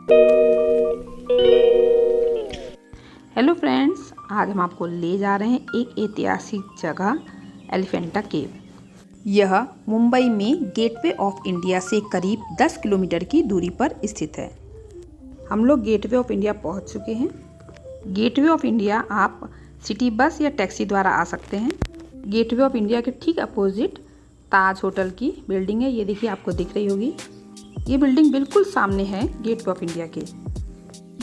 Hello friends, आज हम आपको ले जा रहे हैं एक ऐतिहासिक जगह एलिफेंटा केव। यह मुंबई में गेटवे ऑफ इंडिया से करीब 10 किलोमीटर की दूरी पर स्थित है। हम लोग गेटवे ऑफ इंडिया पहुंच चुके हैं। गेटवे ऑफ इंडिया आप सिटी बस या टैक्सी द्वारा आ सकते हैं। गेटवे ऑफ इंडिया के ठीक अपोजिट ताज होटल की बिल्डिंग है। ये देखिए, आपको दिख रही होगी। ये बिल्डिंग बिल्कुल सामने है गेटवे ऑफ इंडिया के।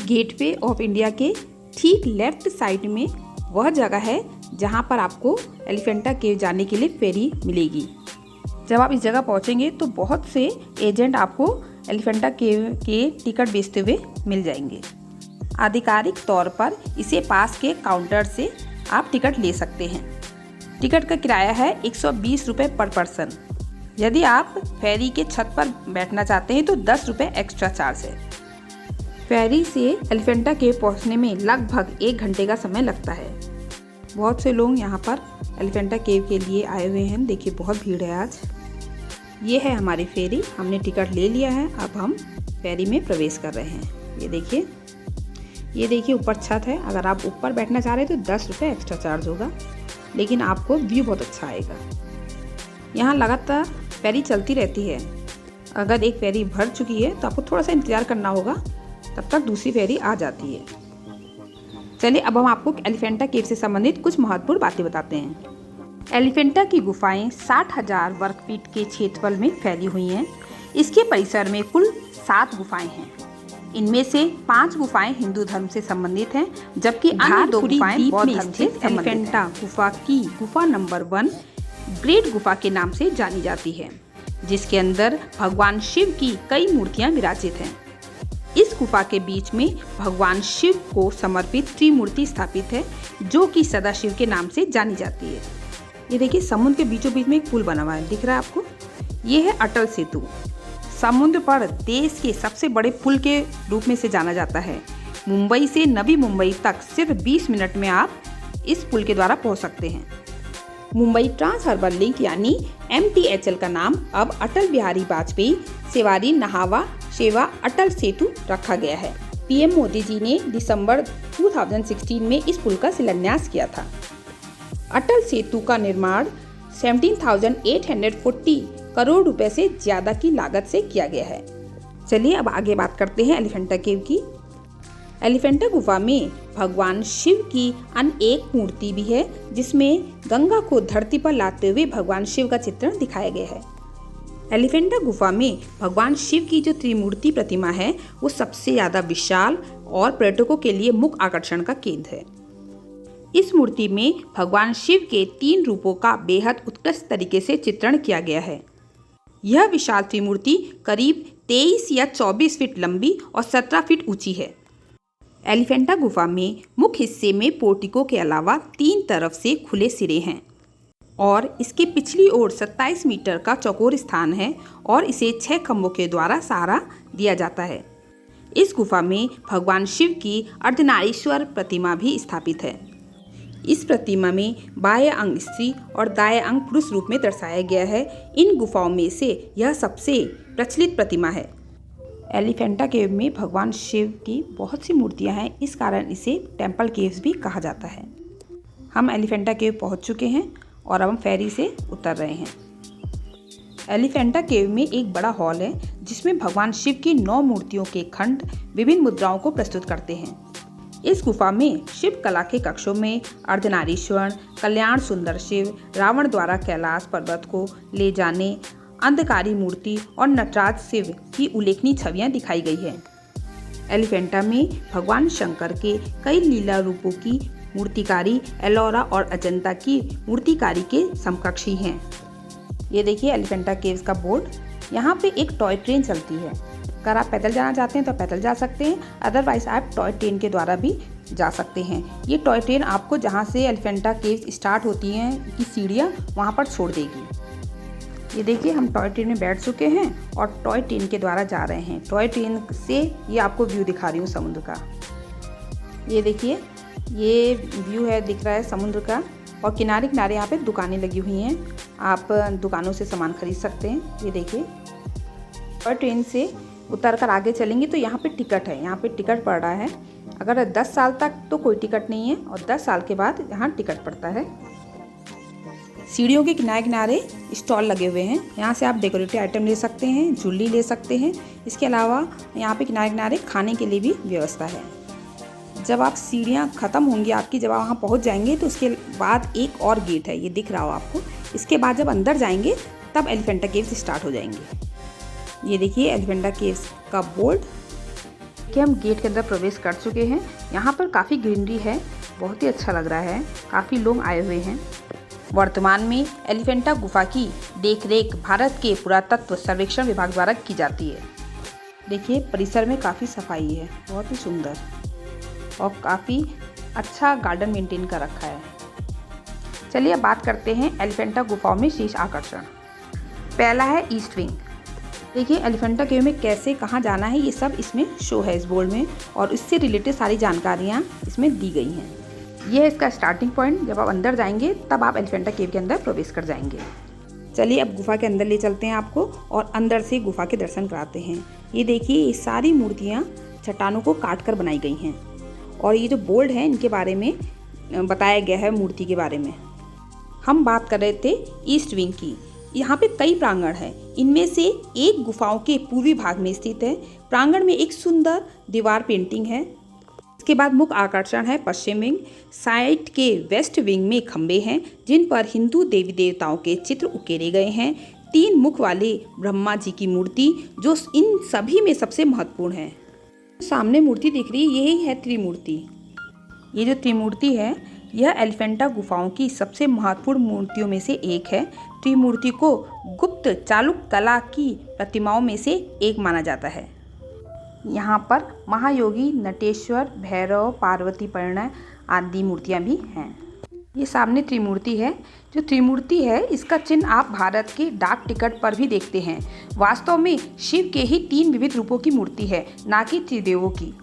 गेटवे ऑफ इंडिया के ठीक लेफ्ट साइड में वह जगह है जहां पर आपको एलिफेंटा केव जाने के लिए फेरी मिलेगी। जब आप इस जगह पहुंचेंगे तो बहुत से एजेंट आपको एलिफेंटा केव के टिकट बेचते हुए मिल जाएंगे। आधिकारिक तौर पर इसे पास के काउंटर से आप टिकट ले सकते हैं। टिकट का किराया है 120 रुपये पर पर्सन। यदि आप फेरी के छत पर बैठना चाहते हैं तो 10 रुपये एक्स्ट्रा चार्ज है। फेरी से एलिफेंटा केव पहुंचने में लगभग 1 घंटे का समय लगता है। बहुत से लोग यहां पर एलिफेंटा केव के लिए आए हुए हैं। देखिए, बहुत भीड़ है आज। ये है हमारी फेरी। हमने टिकट ले लिया है। अब हम फेरी में प्रवेश कर रहे हैं। ये देखिए ऊपर छत है। अगर आप ऊपर बैठना चाह रहे हैं तो 10 रुपये एक्स्ट्रा चार्ज होगा, लेकिन आपको व्यू बहुत अच्छा आएगा। यहाँ लगातार फेरी चलती रहती है। अगर एक फेरी भर चुकी है तो आपको थोड़ा सा इंतज़ार करना होगा, तब तक दूसरी फेरी आ जाती है। चलिए, अब हम आपको एलिफेंटा केव से संबंधित कुछ महत्वपूर्ण बातें बताते हैं। एलिफेंटा की गुफाएं 60,000 वर्ग फीट के क्षेत्रफल में फैली हुई हैं। इसके परिसर में कुल 7 गुफाएं हैं। इनमें से 5 गुफाएं हिंदू धर्म से संबंधित हैं, जबकि अन्य 2 गुफाएं बौद्ध धर्म से संबंधित हैं। एलिफेंटा गुफा की गुफा नंबर 1 ग्रेट गुफा के नाम से जानी जाती है, जिसके अंदर भगवान शिव की कई मूर्तियां विराजित हैं। इस गुफा के बीच में भगवान शिव को समर्पित त्रिमूर्ति स्थापित है, जो कि सदाशिव के नाम से जानी जाती है। ये देखिए, समुद्र के बीचों बीच में एक पुल बना हुआ है, दिख रहा है आपको? ये है अटल सेतु। समुद्र पर देश के सबसे बड़े पुल के रूप में से जाना जाता है। मुंबई से नवी मुंबई तक सिर्फ 20 मिनट में आप इस पुल के द्वारा पहुंच सकते हैं। मुंबई ट्रांस हार्बर लिंक यानी MTHL का नाम अब अटल बिहारी वाजपेयी सेवारी नहावा शेवा अटल सेतु रखा गया है। PM मोदी जी ने दिसंबर 2016 में इस पुल का शिलान्यास किया था। अटल सेतु का निर्माण 17,840 करोड़ रुपए से ज्यादा की लागत से किया गया है। चलिए, अब आगे बात करते हैं एलिफेंटा केव की। एलिफेंटा गुफा में भगवान शिव की अन्य एक मूर्ति भी है, जिसमें गंगा को धरती पर लाते हुए भगवान शिव का चित्रण दिखाया गया है। एलिफेंटा गुफा में भगवान शिव की जो त्रिमूर्ति प्रतिमा है, वो सबसे ज्यादा विशाल और पर्यटकों के लिए मुख्य आकर्षण का केंद्र है। इस मूर्ति में भगवान शिव के 3 रूपों का बेहद उत्कृष्ट तरीके से चित्रण किया गया है। यह विशाल त्रिमूर्ति करीब 23 या 24 फीट लंबी और 17 फीट ऊंची है। एलिफेंटा गुफा में मुख्य हिस्से में पोर्टिको के अलावा 3 तरफ से खुले सिरे हैं और इसके पिछली ओर 27 मीटर का चौकोर स्थान है और इसे 6 खंभों के द्वारा सहारा दिया जाता है। इस गुफा में भगवान शिव की अर्धनारीश्वर प्रतिमा भी स्थापित है। इस प्रतिमा में बाएं अंग स्त्री और दाएं अंग पुरुष रूप में दर्शाया गया है। इन गुफाओं में से यह सबसे प्रचलित प्रतिमा है। एलिफेंटा केव में भगवान शिव की बहुत सी मूर्तियां हैं, इस कारण इसे टेम्पल केव्स भी कहा जाता है। हम एलिफेंटा केव पहुंच चुके हैं और अब हम फेरी से उतर रहे हैं। एलिफेंटा केव में एक बड़ा हॉल है, जिसमें भगवान शिव की 9 मूर्तियों के खंड विभिन्न मुद्राओं को प्रस्तुत करते हैं। इस गुफा में शिव कला के कक्षों में अर्धनारीश्वर, कल्याण सुंदर शिव, रावण द्वारा कैलाश पर्वत को ले जाने, अंधकारी मूर्ति और नटराज शिव की उल्लेखनीय छवियां दिखाई गई है। एलिफेंटा में भगवान शंकर के कई लीला रूपों की मूर्तिकारी एलोरा और अजंता की मूर्तिकारी के समकक्षी हैं। ये देखिए एलिफेंटा केव्स का बोर्ड। यहाँ पे एक टॉय ट्रेन चलती है। अगर आप पैदल जाना चाहते हैं तो पैदल जा सकते हैं, अदरवाइज आप टॉय ट्रेन के द्वारा भी जा सकते हैं। ये टॉय ट्रेन आपको जहाँ से एलिफेंटा केव्स स्टार्ट होती हैं की सीढ़ियाँ, वहाँ पर छोड़ देगी। ये देखिए, हम टॉय ट्रेन में बैठ चुके हैं और टॉय ट्रेन के द्वारा जा रहे हैं। टॉय ट्रेन से ये आपको व्यू दिखा रही हूँ समुद्र का। ये देखिए, ये व्यू है, दिख रहा है समुद्र का, और किनारे किनारे यहाँ पे दुकानें लगी हुई हैं। आप दुकानों से सामान खरीद सकते हैं। ये देखिए, टॉय ट्रेन से उतर कर आगे चलेंगे तो यहाँ पे टिकट है, यहाँ पे टिकट पड़ रहा है। अगर 10 साल तक तो कोई टिकट नहीं है और 10 साल के बाद यहाँ टिकट पड़ता है। सीढ़ियों के किनारे किनारे स्टॉल लगे हुए हैं, यहाँ से आप डेकोरेटिव आइटम ले सकते हैं, झुल्ली ले सकते हैं। इसके अलावा यहाँ पे किनारे किनारे खाने के लिए भी व्यवस्था है। जब आप सीढ़ियाँ ख़त्म होंगी आपकी, जब आप वहाँ पहुँच जाएंगे तो उसके बाद एक और गेट है, ये दिख रहा हो आपको। इसके बाद जब अंदर जाएंगे तब एलिफेंटा केव्स स्टार्ट हो जाएंगे। ये देखिए एलिफेंटा केव्स का बोर्ड कि हम गेट के अंदर प्रवेश कर चुके हैं। यहाँ पर काफ़ी ग्रीनरी है, बहुत ही अच्छा लग रहा है, काफ़ी लोग आए हुए हैं। वर्तमान में एलिफेंटा गुफा की देखरेख भारत के पुरातत्व सर्वेक्षण विभाग द्वारा की जाती है। देखिए परिसर में काफ़ी सफाई है, बहुत ही सुंदर और काफ़ी अच्छा गार्डन मेंटेन कर रखा है। चलिए अब बात करते हैं एलिफेंटा गुफाओं में शीर्ष आकर्षण। पहला है ईस्ट विंग। देखिए एलिफेंटा केव में कैसे कहाँ जाना है ये सब इसमें शो है इस बोर्ड में, और इससे रिलेटेड सारी जानकारियाँ इसमें दी गई हैं। यह है इसका स्टार्टिंग पॉइंट। जब आप अंदर जाएंगे तब आप एलिफेंटा केव के अंदर प्रवेश कर जाएंगे। चलिए अब गुफा के अंदर ले चलते हैं आपको और अंदर से गुफा के दर्शन कराते हैं। ये देखिए ये सारी मूर्तियाँ चट्टानों को काट कर बनाई गई हैं और ये जो बोर्ड है इनके बारे में बताया गया है मूर्ति के बारे में। हम बात कर रहे थे ईस्ट विंग की। यहाँ पे कई प्रांगण हैं, इनमें से एक गुफाओं के पूर्वी भाग में स्थित है। प्रांगण में एक सुंदर दीवार पेंटिंग है। इसके बाद मुख्य आकर्षण है पश्चिम विंग। साइट के वेस्ट विंग में खंबे हैं जिन पर हिंदू देवी देवताओं के चित्र उकेरे गए हैं। 3 मुख वाले ब्रह्मा जी की मूर्ति जो इन सभी में सबसे महत्वपूर्ण है। सामने मूर्ति दिख रही है, यही है त्रिमूर्ति। ये जो त्रिमूर्ति है यह एलिफेंटा गुफाओं की सबसे महत्वपूर्ण मूर्तियों में से एक है। त्रिमूर्ति को गुप्त चालुक्य कला की प्रतिमाओं में से एक माना जाता है। यहाँ पर महायोगी, नटेश्वर, भैरव, पार्वती, परिणय आदि मूर्तियाँ भी हैं। ये सामने त्रिमूर्ति है। जो त्रिमूर्ति है इसका चिन्ह आप भारत के डाक टिकट पर भी देखते हैं। वास्तव में शिव के ही 3 विविध रूपों की मूर्ति है, ना कि त्रिदेवों की।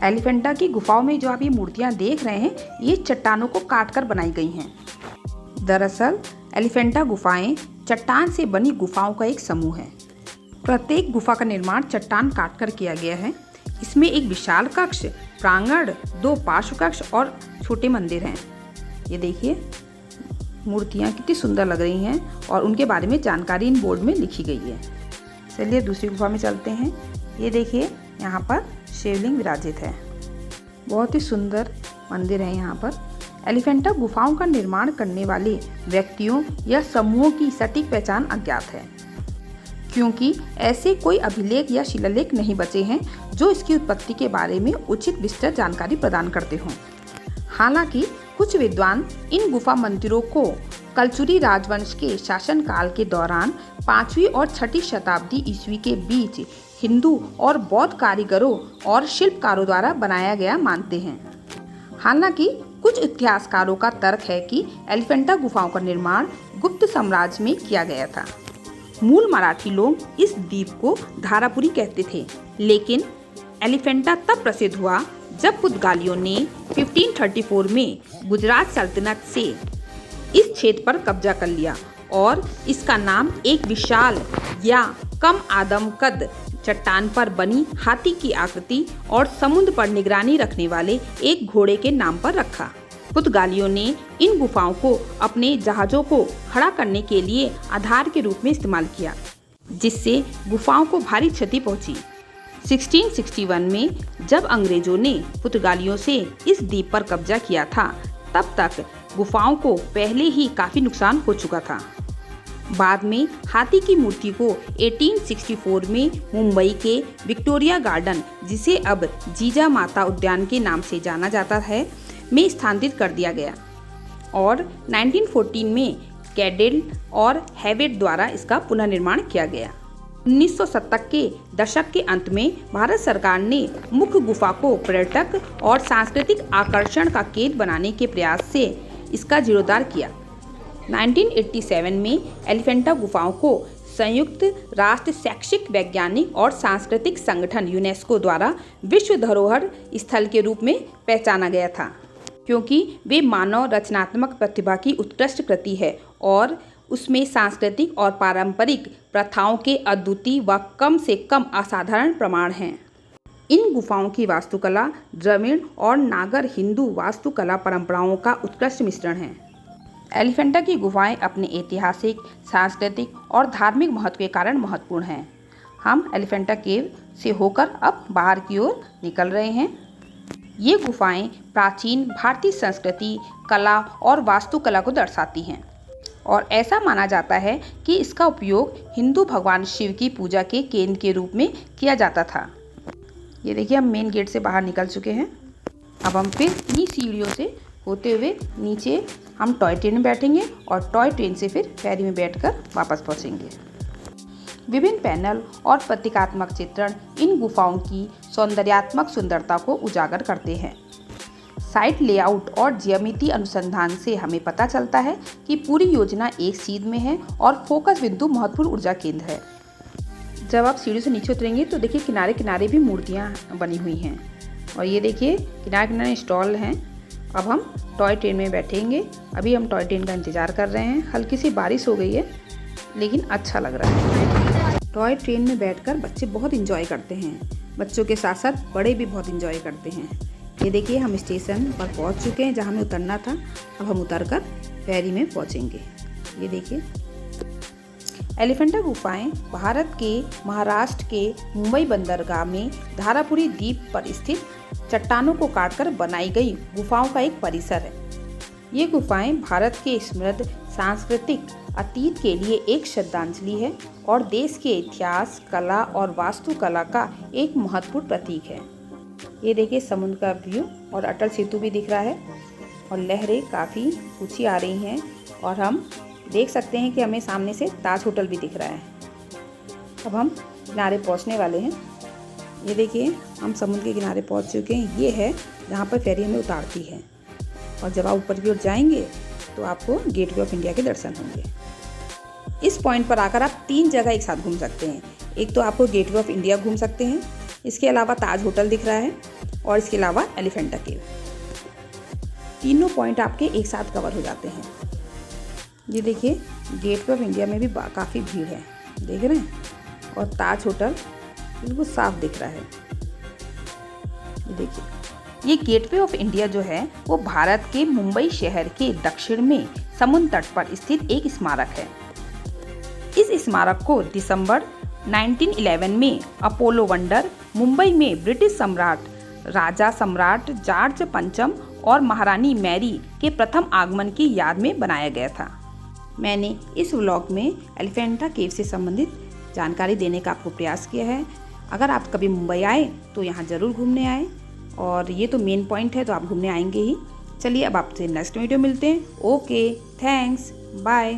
एलिफेंटा की गुफाओं में जो आप ये मूर्तियाँ देख रहे हैं ये चट्टानों को काटकर बनाई गई हैं। दरअसल एलिफेंटा गुफाएं चट्टान से बनी गुफाओं का एक समूह है। प्रत्येक गुफा का निर्माण चट्टान काटकर किया गया है। इसमें एक विशाल कक्ष, प्रांगण, 2 पार्श्व कक्ष और छोटे मंदिर हैं। ये देखिए मूर्तियाँ कितनी सुंदर लग रही हैं और उनके बारे में जानकारी इन बोर्ड में लिखी गई है। चलिए दूसरी गुफा में चलते हैं। ये देखिए यहाँ पर शिवलिंग विराजित है, बहुत ही सुंदर मंदिर है। यहाँ पर एलिफेंटा गुफाओं का निर्माण करने वाले व्यक्तियों या समूहों की सटीक पहचान अज्ञात है, क्योंकि ऐसे कोई अभिलेख या शिलालेख नहीं बचे हैं जो इसकी उत्पत्ति के बारे में उचित विस्तृत जानकारी प्रदान करते हों। हालांकि कुछ विद्वान इन गुफा मंदिरों को कलचुरी राजवंश के शासनकाल के दौरान 5वीं और 6ठी शताब्दी ईस्वी के बीच हिंदू और बौद्ध कारीगरों और शिल्पकारों द्वारा बनाया गया मानते हैं। हालांकि कुछ इतिहासकारों का तर्क है कि एलिफेंटा गुफाओं का निर्माण गुप्त साम्राज्य में किया गया था। मूल मराठी लोग इस द्वीप को धारापुरी कहते थे, लेकिन एलिफेंटा तब प्रसिद्ध हुआ जब पुर्तगालियों ने 1534 में गुजरात सल्तनत से इस क्षेत्र पर कब्जा कर लिया और इसका नाम एक विशाल या कम आदम कद चट्टान पर बनी हाथी की आकृति और समुद्र पर निगरानी रखने वाले एक घोड़े के नाम पर रखा। पुर्तगालियों ने इन गुफाओं को अपने जहाज़ों को खड़ा करने के लिए आधार के रूप में इस्तेमाल किया, जिससे गुफाओं को भारी क्षति पहुंची। 1661 में जब अंग्रेजों ने पुर्तगालियों से इस द्वीप पर कब्जा किया था, तब तक गुफाओं को पहले ही काफ़ी नुकसान हो चुका था। बाद में हाथी की मूर्ति को 1864 में मुंबई के विक्टोरिया गार्डन, जिसे अब जीजा माता उद्यान के नाम से जाना जाता है, में स्थानांतरित कर दिया गया और 1914 में कैडेल और हैवेट द्वारा इसका पुनर्निर्माण किया गया। 1970 के दशक के अंत में भारत सरकार ने मुख्य गुफा को पर्यटक और सांस्कृतिक आकर्षण का केंद्र बनाने के प्रयास से इसका जीर्णोद्धार किया। 1987 में एलिफेंटा गुफाओं को संयुक्त राष्ट्र शैक्षिक, वैज्ञानिक और सांस्कृतिक संगठन यूनेस्को द्वारा विश्व धरोहर स्थल के रूप में पहचाना गया था, क्योंकि वे मानव रचनात्मक प्रतिभा की उत्कृष्ट कृति है और उसमें सांस्कृतिक और पारंपरिक प्रथाओं के अद्वितीय व कम से कम असाधारण प्रमाण हैं। इन गुफाओं की वास्तुकला द्रविड़ और नागर हिंदू वास्तुकला परंपराओं का उत्कृष्ट मिश्रण है। एलिफेंटा की गुफाएं अपने ऐतिहासिक, सांस्कृतिक और धार्मिक महत्व के कारण महत्वपूर्ण हैं। हम एलिफेंटा केव से होकर अब बाहर की ओर निकल रहे हैं। ये गुफाएं प्राचीन भारतीय संस्कृति, कला और वास्तुकला को दर्शाती हैं और ऐसा माना जाता है कि इसका उपयोग हिंदू भगवान शिव की पूजा के केंद्र के रूप में किया जाता था। ये देखिए, हम मेन गेट से बाहर निकल चुके हैं। अब हम फिर इन्हीं सीढ़ियों से होते हुए नीचे हम टॉय ट्रेन में बैठेंगे और टॉय ट्रेन से फिर फेरी में बैठकर वापस पहुंचेंगे। विभिन्न पैनल और प्रतीकात्मक चित्रण इन गुफाओं की सौंदर्यात्मक सुंदरता को उजागर करते हैं। साइट लेआउट और ज्यामिति अनुसंधान से हमें पता चलता है कि पूरी योजना एक सीध में है और फोकस बिंदु महत्वपूर्ण ऊर्जा केंद्र है। जब आप सीढ़ी से नीचे उतरेंगे तो देखिए किनारे किनारे भी मूर्तियाँ बनी हुई हैं और ये देखिए किनारे किनारे स्टॉल हैं। अब हम टॉय ट्रेन में बैठेंगे। अभी हम टॉय ट्रेन का इंतज़ार कर रहे हैं। हल्की सी बारिश हो गई है लेकिन अच्छा लग रहा है। टॉय ट्रेन में बैठकर बच्चे बहुत इंजॉय करते हैं। बच्चों के साथ साथ बड़े भी बहुत इंजॉय करते हैं। ये देखिए, हम स्टेशन पर पहुंच चुके हैं जहां हमें उतरना था। अब हम उतरकर फेरी में पहुंचेंगे। ये देखिए, एलिफेंटा गुफाएं भारत के महाराष्ट्र के मुंबई बंदरगाह में धारापुरी द्वीप पर स्थित चट्टानों को काटकर बनाई गई गुफाओं का एक परिसर है। ये गुफाएं भारत के समृद्ध सांस्कृतिक अतीत के लिए एक श्रद्धांजलि है और देश के इतिहास, कला और वास्तुकला का एक महत्वपूर्ण प्रतीक है। ये देखिए, समुद्र का व्यू और अटल सेतु भी दिख रहा है और लहरें काफ़ी ऊंची आ रही हैं और हम देख सकते हैं कि हमें सामने से ताज होटल भी दिख रहा है। अब हम किनारे पहुंचने वाले हैं। ये देखिए, हम समुद्र के किनारे पहुंच चुके हैं। ये है जहाँ पर फेरी हमें उतारती है और जब आप ऊपर की ओर जाएंगे तो आपको गेटवे ऑफ इंडिया के दर्शन होंगे। इस पॉइंट पर आकर आप 3 जगह एक साथ घूम सकते हैं। एक तो आपको गेटवे ऑफ इंडिया घूम सकते हैं, इसके अलावा ताज होटल दिख रहा है और इसके अलावा एलिफेंटा केव। तीनों पॉइंट आपके एक साथ कवर हो जाते हैं। ये देखिए, गेटवे ऑफ इंडिया में भी काफ़ी भीड़ है, देख रहे हैं, और ताज होटल बिल्कुल साफ दिख रहा है। ये देखिए, ये गेटवे ऑफ इंडिया जो है वो भारत के मुंबई शहर के दक्षिण में समुद्र तट पर स्थित एक स्मारक है। इस स्मारक को दिसंबर 1911 में अपोलो वंडर, मुंबई में ब्रिटिश सम्राट राजा सम्राट जॉर्ज पंचम और महारानी मैरी के प्रथम आगमन की याद में बनाया गया था। मैंने इस व्लॉग में एलिफेंटा केव से संबंधित जानकारी देने का आपको प्रयास किया है। अगर आप कभी मुंबई आए तो यहाँ ज़रूर घूमने आए और ये तो मेन पॉइंट है तो आप घूमने आएंगे ही। चलिए, अब आपसे नेक्स्ट वीडियो मिलते हैं। Okay, thanks, bye.